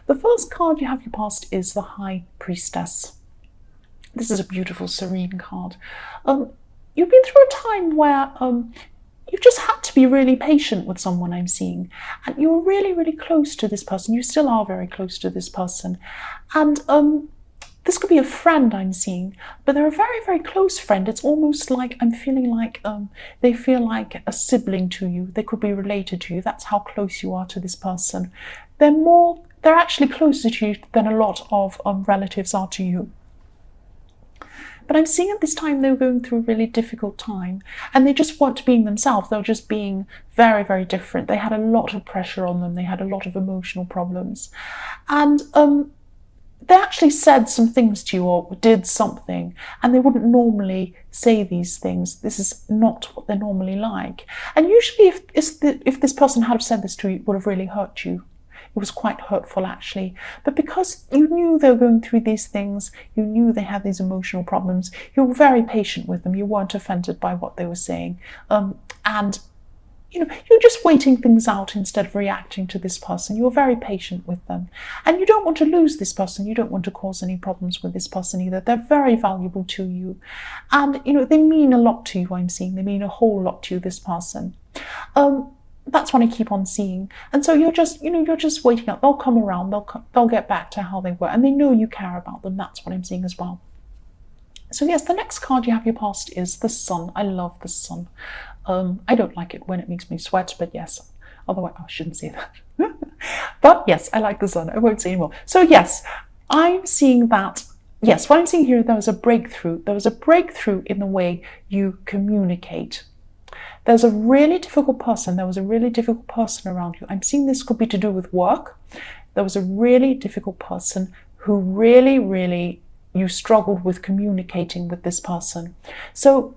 The first card you have your past is the High Priestess. This is a beautiful, serene card. You've been through a time where you just had to be really patient with someone, I'm seeing. And you were really, really close to this person. You still are very close to this person. And this could be a friend I'm seeing, but they're a very, very close friend. It's almost like I'm feeling like they feel like a sibling to you. They could be related to you. That's how close you are to this person. They're actually closer to you than a lot of relatives are to you. But I'm seeing at this time they were going through a really difficult time, and they just weren't being themselves. They were just being very, very different. They had a lot of pressure on them. They had a lot of emotional problems. And they actually said some things to you or did something, and they wouldn't normally say these things. This is not what they're normally like. And usually if this person had said this to you, it would have really hurt you. It was quite hurtful, actually. But because you knew they were going through these things, you knew they had these emotional problems, you were very patient with them. You weren't offended by what they were saying. And you're just waiting things out instead of reacting to this person. You're very patient with them. And you don't want to lose this person. You don't want to cause any problems with this person either. They're very valuable to you. And, they mean a lot to you, I'm seeing. They mean a whole lot to you, this person. That's what I keep on seeing. And so you're just waiting out. They'll come around. They'll get back to how they were. And they know you care about them. That's what I'm seeing as well. So yes, the next card you have your past is the Sun. I love the Sun. I don't like it when it makes me sweat, but yes. Otherwise, I shouldn't say that. But yes, I like the Sun. I won't say anymore. So yes, I'm seeing that. Yes, what I'm seeing here, there was a breakthrough. There was a breakthrough in the way you communicate. There's a really difficult person. There was a really difficult person around you. I'm seeing this could be to do with work. There was a really difficult person who really, really, you struggled with communicating with this person. So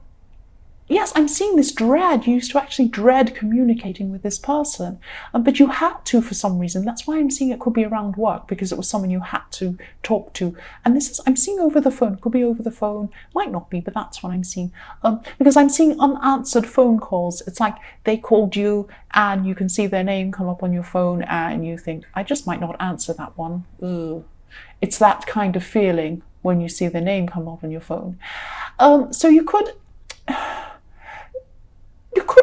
yes, I'm seeing this dread. You used to actually dread communicating with this person, but you had to for some reason. That's why I'm seeing it could be around work, because it was someone you had to talk to. And I'm seeing over the phone. Could be over the phone, might not be, but that's what I'm seeing. Because I'm seeing unanswered phone calls. It's like they called you and you can see their name come up on your phone and you think, I just might not answer that one. Ugh. It's that kind of feeling when you see their name come up on your phone. So you could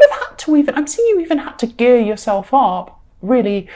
have had to I'm seeing you even had to gear yourself up, really,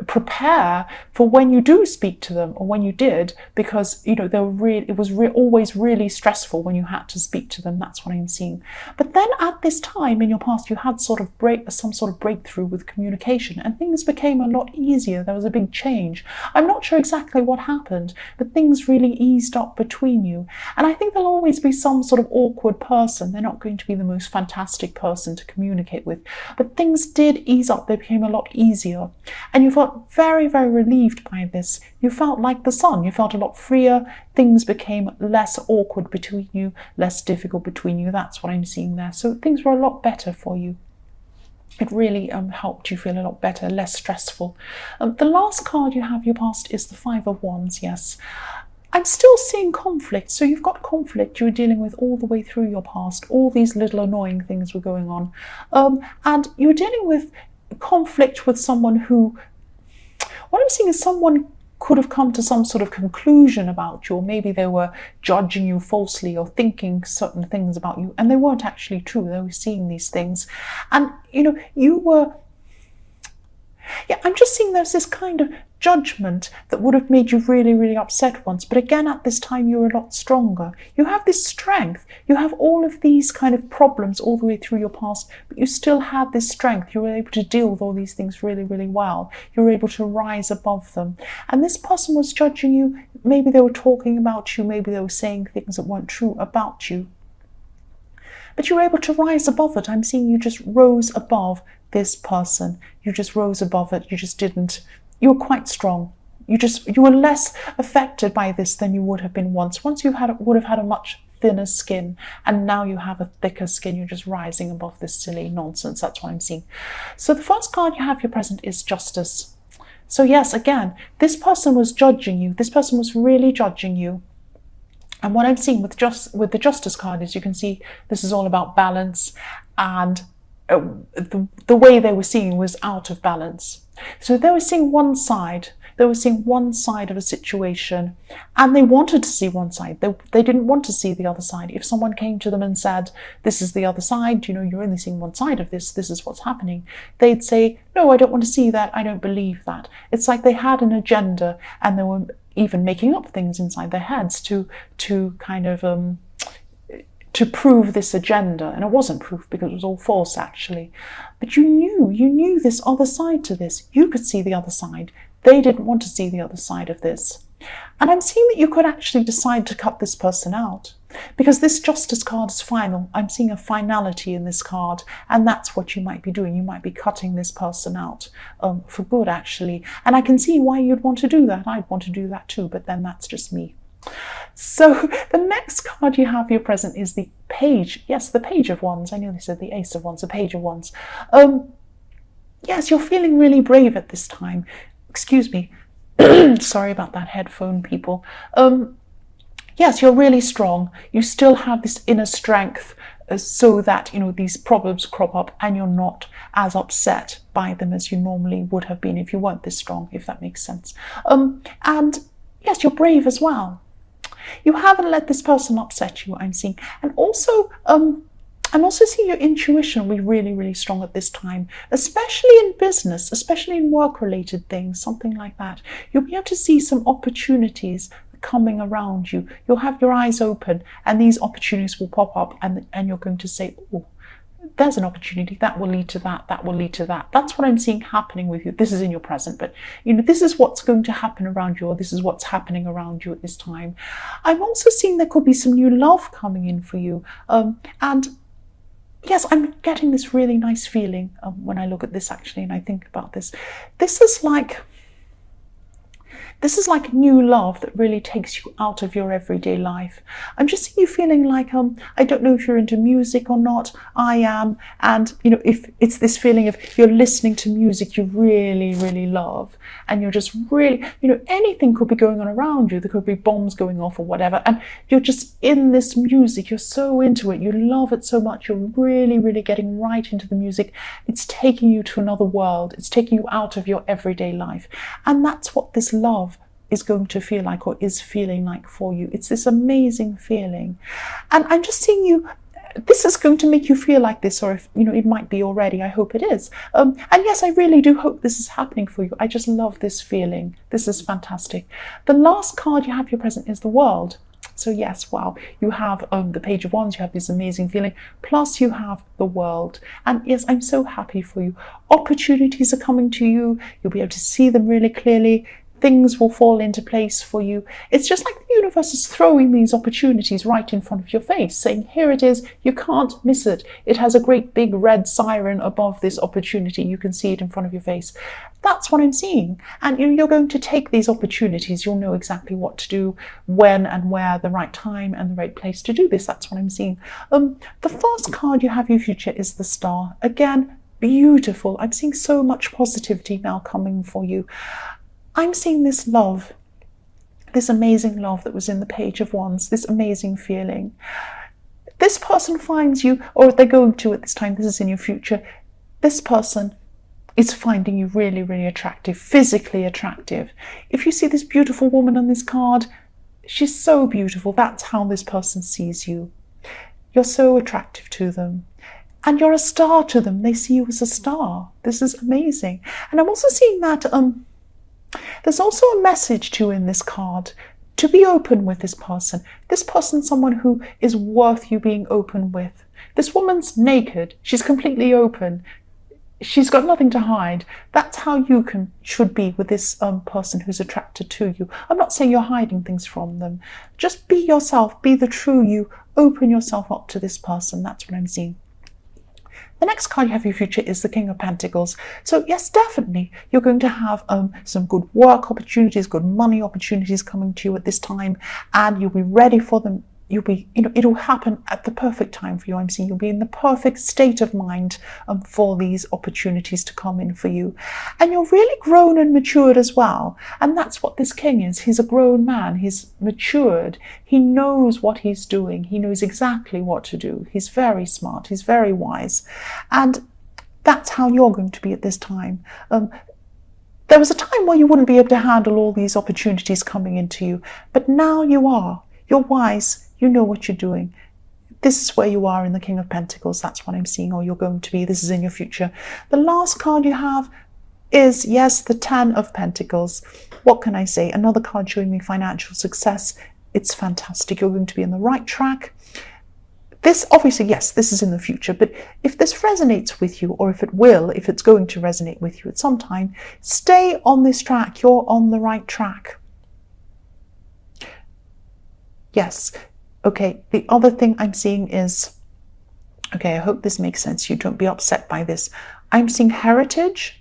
prepare for when you do speak to them, or when you did, because, it was always really stressful when you had to speak to them. That's what I'm seeing. But then at this time in your past, you had some sort of breakthrough with communication, and things became a lot easier. There was a big change. I'm not sure exactly what happened, but things really eased up between you. And I think there'll always be some sort of awkward person. They're not going to be the most fantastic person to communicate with, but things did ease up. They became a lot easier. And you felt very, very relieved by this. You felt like the Sun. You felt a lot freer. Things became less awkward between you, less difficult between you. That's what I'm seeing there. So things were a lot better for you. It really helped you feel a lot better, less stressful. The last card you have your past is the Five of Wands, yes. I'm still seeing conflict. So you've got conflict you were dealing with all the way through your past. All these little annoying things were going on. And you were dealing with conflict with someone who, what I'm seeing is someone could have come to some sort of conclusion about you, or maybe they were judging you falsely or thinking certain things about you, and they weren't actually true. They were seeing these things. And, you were, I'm just seeing there's this kind of judgment that would have made you really, really upset once. But again, at this time, you're a lot stronger. You have this strength. You have all of these kind of problems all the way through your past, but you still had this strength. You were able to deal with all these things really, really well. You were able to rise above them. And this person was judging you. Maybe they were talking about you. Maybe they were saying things that weren't true about you. But you were able to rise above it. I'm seeing you just rose above this person. You just rose above it. You were quite strong. You were less affected by this than you would have been once. Once you would have had a much thinner skin, and now you have a thicker skin. You're just rising above this silly nonsense. That's what I'm seeing. So the first card you have your present is Justice. So yes, again, this person was judging you. This person was really judging you. And what I'm seeing with the Justice card is, you can see this is all about balance, and the way they were seeing was out of balance. So they were seeing one side. They were seeing one side of a situation, and they wanted to see one side. They didn't want to see the other side. If someone came to them and said, this is the other side, you're only seeing one side of this is what's happening, they'd say, no, I don't want to see that, I don't believe that. It's like they had an agenda, and they were even making up things inside their heads to kind of to prove this agenda. And it wasn't proof, because it was all false actually. But you knew this other side to this. You could see the other side. They didn't want to see the other side of this. And I'm seeing that you could actually decide to cut this person out, because this Justice card is final. I'm seeing a finality in this card, and that's what you might be doing. You might be cutting this person out for good, actually. And I can see why you'd want to do that. I'd want to do that too, but then that's just me. So the next card you have your present is the Page. Yes, the Page of Wands. I nearly said the Ace of Wands, the Page of Wands. Yes, you're feeling really brave at this time. Excuse me. Sorry about that, headphone people. Yes, you're really strong. You still have this inner strength so that, these problems crop up and you're not as upset by them as you normally would have been if you weren't this strong, if that makes sense. And yes, you're brave as well. You haven't let this person upset you, I'm seeing. And also, I'm also seeing your intuition will be really, really strong at this time, especially in business, especially in work-related things, something like that. You'll be able to see some opportunities coming around you. You'll have your eyes open, and these opportunities will pop up, and you're going to say, oh, there's an opportunity, that will lead to that, that will lead to that. That's what I'm seeing happening with you. This is in your present, but this is what's going to happen around you, or this is what's happening around you at this time. I'm also seeing there could be some new love coming in for you. And yes, I'm getting this really nice feeling when I look at this actually, and I think about this. This is like new love that really takes you out of your everyday life. I'm just seeing you feeling like, I don't know if you're into music or not. I am. And, if it's this feeling of you're listening to music you really, really love, and you're just really, anything could be going on around you. There could be bombs going off or whatever. And you're just in this music. You're so into it. You love it so much. You're really, really getting right into the music. It's taking you to another world. It's taking you out of your everyday life. And that's what this love is going to feel like, or is feeling like for you. It's this amazing feeling. And I'm just seeing you, this is going to make you feel like this, or if, it might be already, I hope it is. And yes, I really do hope this is happening for you. I just love this feeling. This is fantastic. The last card you have your present is the World. So yes, wow, you have the Page of Wands, you have this amazing feeling, plus you have the World. And yes, I'm so happy for you. Opportunities are coming to you. You'll be able to see them really clearly. Things will fall into place for you. It's just like the universe is throwing these opportunities right in front of your face, saying, here it is, you can't miss it. It has a great big red siren above this opportunity. You can see it in front of your face. That's what I'm seeing. And you're going to take these opportunities. You'll know exactly what to do, when and where, the right time and the right place to do this. That's what I'm seeing. The first card you have your future is the Star. Again, beautiful. I'm seeing so much positivity now coming for you. I'm seeing this love, this amazing love that was in the Page of Wands, this amazing feeling. This person finds you, or they're going to at this time, this is in your future, this person is finding you really, really attractive, physically attractive. If you see this beautiful woman on this card, she's so beautiful. That's how this person sees you. You're so attractive to them. And you're a star to them. They see you as a star. This is amazing. And I'm also seeing that there's also a message to you in this card, to be open with this person. This person's someone who is worth you being open with. This woman's naked. She's completely open. She's got nothing to hide. That's how you should be with this person who's attracted to you. I'm not saying you're hiding things from them. Just be yourself. Be the true you. Open yourself up to this person. That's what I'm seeing. The next card you have for your future is the King of Pentacles. So yes, definitely, you're going to have some good work opportunities, good money opportunities coming to you at this time, and you'll be ready for them. You'll be, it'll happen at the perfect time for you. I'm seeing you'll be in the perfect state of mind for these opportunities to come in for you. And you're really grown and matured as well. And that's what this king is. He's a grown man. He's matured. He knows what he's doing. He knows exactly what to do. He's very smart. He's very wise. And that's how you're going to be at this time. There was a time where you wouldn't be able to handle all these opportunities coming into you, but now you are. You're wise. You know what you're doing. This is where you are in the King of Pentacles. That's what I'm seeing, or you're going to be. This is in your future. The last card you have is, yes, the 10 of Pentacles. What can I say? Another card showing me financial success. It's fantastic. You're going to be on the right track. This, obviously, yes, this is in the future, but if this resonates with you, or if it's going to resonate with you at some time, stay on this track. You're on the right track. Yes. Okay, the other thing I'm seeing is, okay, I hope this makes sense. You don't be upset by this. I'm seeing heritage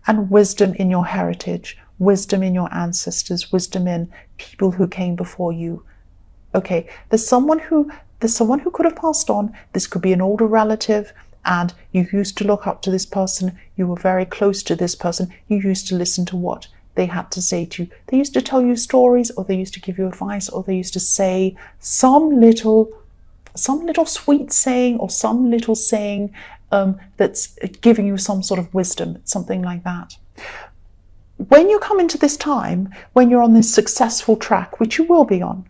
and wisdom in your heritage, wisdom in your ancestors, wisdom in people who came before you. Okay, there's someone who could have passed on. This could be an older relative, and you used to look up to this person. You were very close to this person. You used to listen to what they had to say to you. They used to tell you stories, or they used to give you advice, or they used to say some little sweet saying, or some little saying that's giving you some sort of wisdom, something like that. When you come into this time, when you're on this successful track, which you will be on,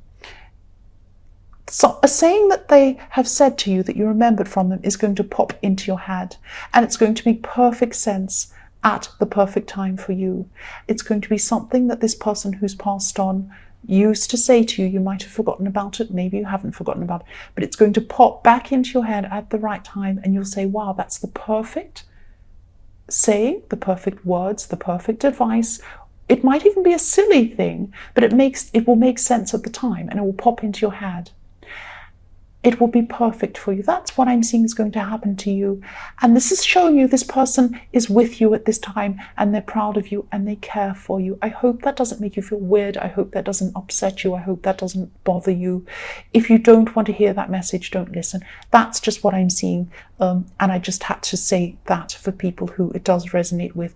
so a saying that they have said to you that you remembered from them is going to pop into your head, and it's going to make perfect sense at the perfect time for you. It's going to be something that this person who's passed on used to say to you. You might have forgotten about it, maybe you haven't forgotten about it, but it's going to pop back into your head at the right time, and you'll say, wow, that's the perfect saying, the perfect words, the perfect advice. It might even be a silly thing, but it will make sense at the time, and it will pop into your head. It will be perfect for you. That's what I'm seeing is going to happen to you. And this is showing you this person is with you at this time, and they're proud of you, and they care for you. I hope that doesn't make you feel weird. I hope that doesn't upset you. I hope that doesn't bother you. If you don't want to hear that message, don't listen. That's just what I'm seeing. And I just had to say that for people who it does resonate with.